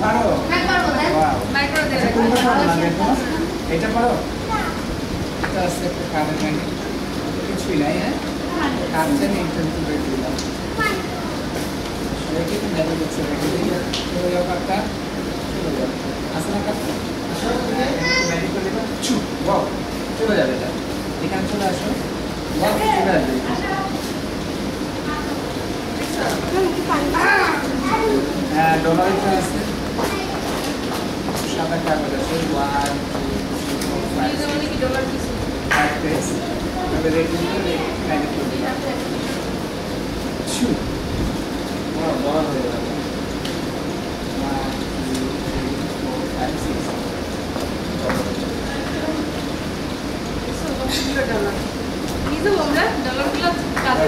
পারো? হ্যাঁ পারবো দেন। মাইক্রো দে। কোনটা পারো না দেখো? এটা পারো? এটা আছে একটা কার্ডের ব্যান্ড। কিছুই নাই হ্যাঁ? কার্ড জানি ইন্টারভিউ করে দিলাম। সবাইকে তো নেবে দেখছে রেখে দিই। চলে যাও কার্ডটা। চলে যাও। আসে না কার্ডটা? আসো। ম্যাজিক করে দিবা। ছু। ওয়াও। চলে যাবে এটা। এখানে চলে আসো। ওয়াও চলে আসবে। হ্যাঁ ডলারটা আছে। সাদা কাগজ আছে 1 2 3 4 5 মানে কি ডলার কিছু 5 পেজ তবে রেট দিলে ম্যাজিক করে দিই ছু ওরা বড় হয়ে যাবে 1 2 3 4 5 6 ডলার নিচে আমরা ডলারগুলো কাটে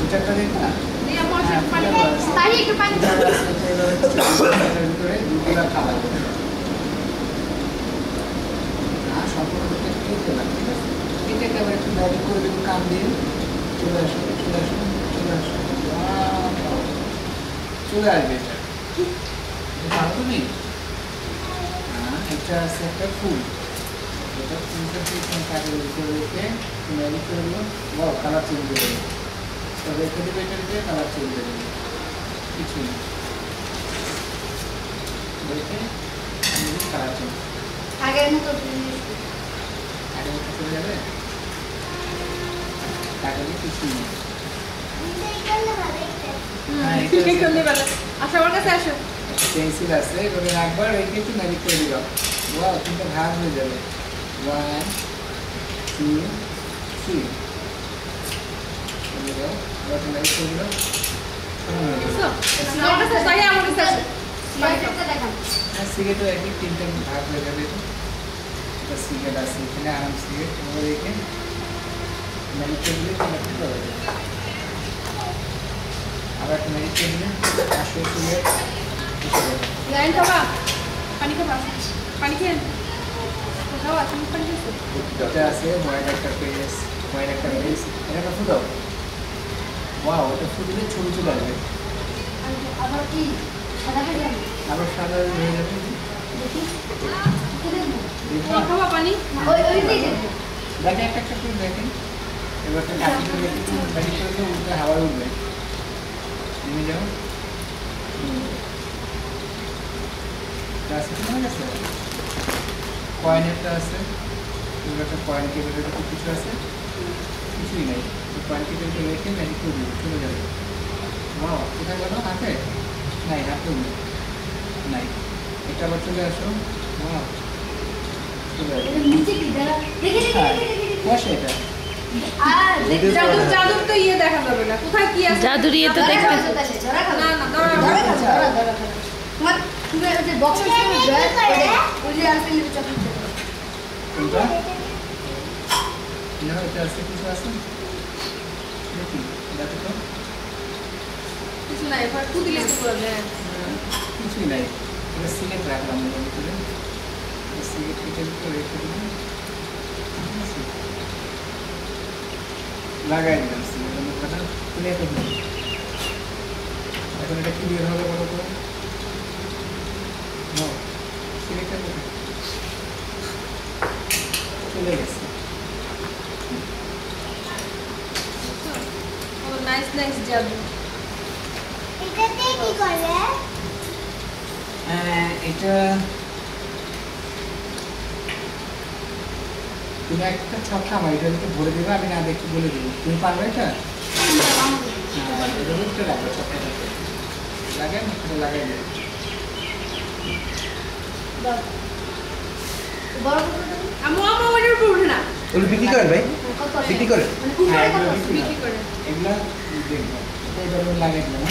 এটা দেখা এই আমার পানি তাই একটু পানি দাও। করে দুগুলা খাবার সম্পূর্ণ খেতে লাগে এটা একেবারে একটু ম্যাজিক করে দেবো কাম দিয়ে চলে আসো চলে আসো চলে আসো চলে আসবে এটা ভালো তুমি এটা আছে একটা ফুল এটা ফুলটা কাগজের উপরে রেখে ম্যাজিক করে দেবো বড় কালার চেঞ্জ করে দেবো তবে রেখে দেবে এটা রেখে কালার চেঞ্জ করে দেবো কিছু না রেখে কালার চেঞ্জ আগের মতো আগে চলে যাবে কাগজে কিছু নেই ঠিক করলে ভালো আসো আমার কাছে আসো পেন্সিল আছে এভাবে একবার রেখে একটু ম্যাজিক করে দিল ওয়াও তিনটা ভাগ হয়ে যাবে 1 2 3 চলে যাও আবার ম্যাজিক করে দিল আমার কাছে তাই আমার কাছে আসো সিগারেটটা দেখান। হ্যাঁ সিগারেটও একই তিনটা ভাগ হয়ে যাবে এটা সিগারেট আছে এখানে আরাম সিগারেট ওভাবে রেখে ম্যাজিক করে দিলে কানেক্ট করা যাবে আবার একটা ম্যাজিক করে দিলে আসো সিগারেট লাইন খাবা পানি খাবা পানি খেয়ে খাওয়া তুমি পানি খেয়েছো এটা আছে হোয়াইট একটা পেজ এটা একটা ফুটাও ওয়াও এটা ফুটলে ছবি চলে আসবে আবার কি সাদা হয়ে যাবে? আবার সাদা হয়ে যাবে দেখি কি দেখবো? খাবা পানি ওইটাই দেখবো। দেখেন একটা করে দেখেন এবার একটা কাটি করে একটু ম্যাজিক করে দিলে উঠবে হাওয়া উঠবে নেমে যাও আছে মনে গেছে কয়েন একটা আছে এবার একটা কয়েন কেটে একটু কিছু আছে কিছুই নেই কয়েন কেটে রেখে ম্যাজিক করে দিবে চলে যাবে ওয়াও কোথায় গেল হাতে নাই হাতেও নেই নাই এটা আবার চলে আসো ওয়াও চলে আসবে এটা নিচে কি দাঁড়া দেখি হ্যাঁ দেখি বসে এটা আর জাদুর জাদুর তো ইয়ে দেখা যাবে না কোথায় কি আছে জাদুর ইয়ে তো দেখতে না না ধরো তোমার তুমি ওই যে বক্সের সঙ্গে ড্রয়ার ওই যে আলফিল চকলেট কোনটা না এটা আছে কিছু আছে দেখি দেখো তো কিছু নাই এবার কু দিলে তো করবে কিছুই নাই এটা সিগারেট রাখলাম এর ভিতরে সিগারেট কেটে ভিতরে রেখে দিলাম লাগাই দিলাম সিগারেটের মুখটা খুলে রেখে দিলাম এখন এটা ক্লিয়ার হবে বলো তো নো সিগারেটটা চলে গেছে ও নাইস নাইস জাদু এটাতে কি করবে? এটা তুমি একটা ছক্কা আমার এটা একটু ভরে দেবে আমি না দেখি বলে দেবো তুমি পারবে এটা এটা উঠতে লাগবে ছক্কাটাকে লাগাই না লাগাই দেবে বড় করে আমু আমু ওইটার উপর উঠে না ওগুলো বিক্রি করেন ভাই কত বিক্রি করেন মানে উপরে হ্যাঁ, কত? এগুলো বিক্রি বিক্রি করে এগুলা দেখবো এটা এবার লাগাই দিলাম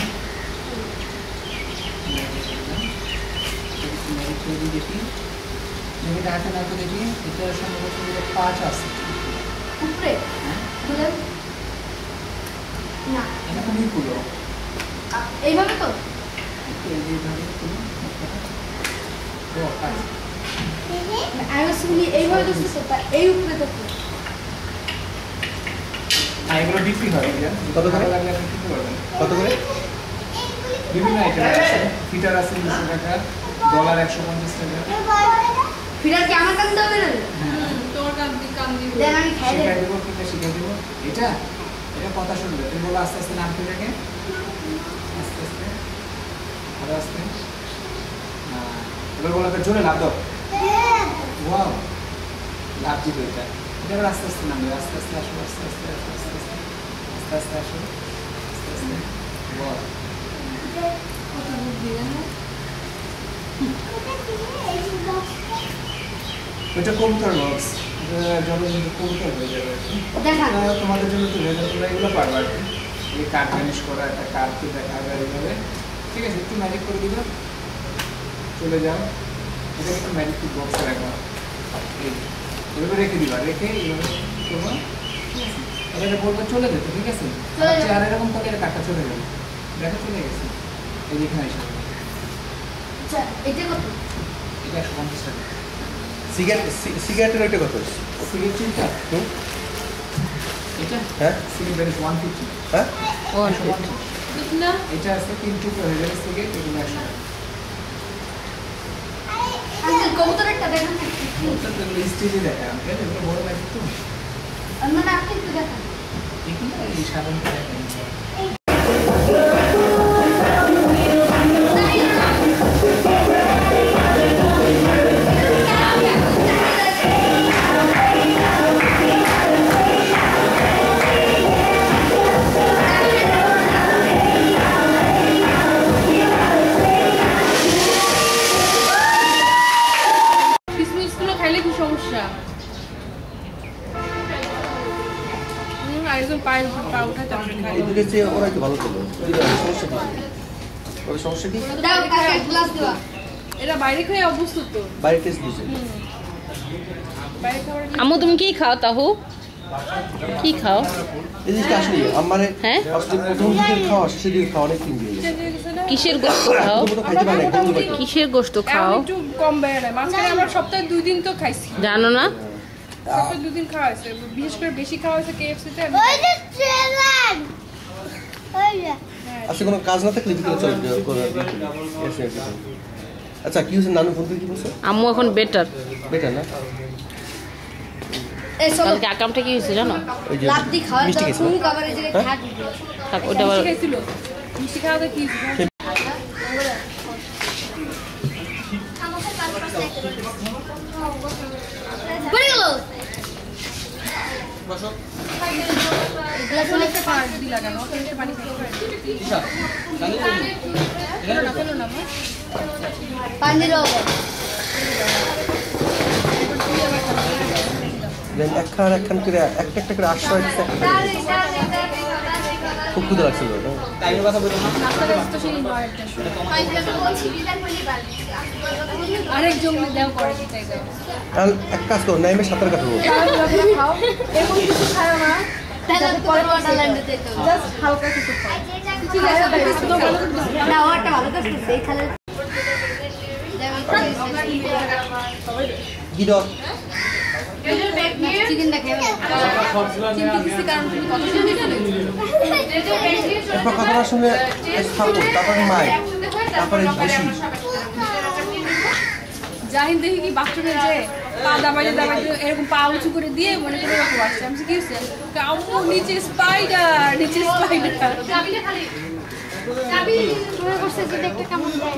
দেখি দেখি আছে না তো দেখি এটা সম্ভবত 5 আছে উপরে হ্যাঁ খুলে না এটা খুবই খুলো এইভাবে তো এইভাবে খুলো ও আছে আমি শুনি এইভাবে তো সেটা এই উপরে তো এগুলো বিক্রি হয় কত করে? লাগলে আপনি কিনতে পারবেন কত করে বিভিন্ন আইটেম আছে। ফিটার আছে 200 টাকা, ডলার 150 টাকা। ফিরার কি আমার কাছে দেবে না? তোমার কান দিয়ে দেন আমি খাই শিখাই দেব। দেবো, কিংবা শিখাই দেবো। এটা কথা শুনবে, তুমি বলো আস্তে আস্তে নাম কি থাকে, আস্তে আস্তে আরো আস্তে। এবার বলো জোরে লাভ দাও। ওয়াও, লাভ দিবে এটা। এটা এবার আস্তে আস্তে নামবে, আস্তে আস্তে আসো, আস্তে আস্তে আসো, আস্তে আস্তে আস্তে আস্তে আসো, আস্তে আস্তে। ওয়াও, কত বুদ্ধি জানো? এটা কবুতর বক্স, যখন কবুতর হয়ে যাবে। দেখা তোমাদের জন্য তো ভেতর তোমরা এগুলো পারবে আর কি। এই কার্ড ম্যানেজ করা, একটা কার্ডকে দেখা যাবে এইভাবে। ঠিক আছে, একটু ম্যাজিক করে দিল, চলে যাও। এটা একটু ম্যাজিক বক্সে রাখবা, এইভাবে রেখে দিবা, রেখে এইভাবে করবো। এটা বলবো চলে যেতে, ঠিক আছে? আর এরকম করলে এর কার্ডটা চলে যাবে। দেখো চলে গেছে, এই যে এখানে এসে। আচ্ছা এটা কত? এটা 150 টাকা। সিগারেটের একটা কত? সিগারেট চিন্তা এটা, হ্যাঁ সিগারেট 150। হ্যাঁ 150। দেখি না? এটা আছে 3 টুকরো হয়ে যাবে সিগারেট, এগুলো 100 টাকা। আঙ্কেল কবুতরেরটা দেখান না। স্টেজে দেখা আমাকে, এগুলো বড় ম্যাজিক তো। মানে আপনি একটু দেখান। এগুলো এই সাধারণত দেখা কিসমিসগুলো খাইলে কি সমস্যা? আরেকজন পায়ের উপর পা উঠাতে হবে খালি। এদিকে চেয়ে ওরা একটু ভালো ছিল। সমস্যা কি? ওর সমস্যা কি? দাও কাকা গ্লাস দাও। এরা বাইরে খেয়ে অভ্যস্ত তো। বাইরে টেস্ট দিয়েছে। বাইরে খাবার আম্মু তুমি কি খাও তাহু? কি খাও? এই জিনিসটা আসলে আমার হ্যাঁ? আসলে প্রথম দিকে খাওয়া শেষের দিকে খাওয়া অনেক কিন দিয়ে গেছে। কিসের গোশত খাও? প্রথমত খাইতে পারে না, গন্ধ পাইতো। কিসের গোশত খাও? একটু কম বেড়ে নেয়। মাঝখানে আমার সপ্তাহে 2 দিন তো খাইছি। জানো না? সপ্তাহে 2 দিন খাওয়া হয়েছে। বিশেষ করে বেশি খাওয়া হয়েছে KFC তে। আচ্ছা কোনো কাজ না থাকলে বিকেলে চল করে আচ্ছা কি হয়েছে নানু ফোন করে কি বলছো? আম্মু এখন বেটার। বেটার না? এই চলো কালকে আকামটা কি হয়েছে জানো? ওই যে লাভ দি খাওয়া মিষ্টি দাও। খেয়েছো? তুমি কভার এই জায়গায় থাক। থাক ওটা আবার মিষ্টি খাইছিল। মিষ্টি খাওয়াতে কি হয়েছে? পড়ে গেল। গ্লাস অনেকটা পার দিলা কেন? তিনটে পানি খাইতে পারে। ফেলো না মা। পানি দাও। একখান করে একটা করে আশ্রয় দিচ্ছে। খুব ক্ষুদা লাগছিল না? নাস্তাটা তো সেই হয় একটা। আরেকজন দেও করে দিতে দাও। তাহলে এক কাজ করো নাইমে সাঁতার কাটবো। খাও। এরকম কিছু খাও না। তাহলে পরে ওয়াটারল্যান্ডে যেতে হবে। জাস্ট হালকা কিছু খাও। ঠিক আছে তো ভালো করে দাও। না ওটা ভালো কাজ করছে এই খালে কি ডর? চিকেনটা খেয়ে চিন্তা দিছি কারণ তুমি কত শুনতে জানো? এরপর কথাটা শুনে থাকো, তারপরে মায়, তারপরে বসি। জাহিন দেখি কি বাথরুমে যে পা দাবাইতে দাবাইতে এরকম পা উঁচু করে দিয়ে মনে করে এরকম আসছে। আমি কি হয়েছে? আম্মু নিচে স্পাইডার, নিচে স্পাইডার। মনে করছে যে একটা কেমন দেয়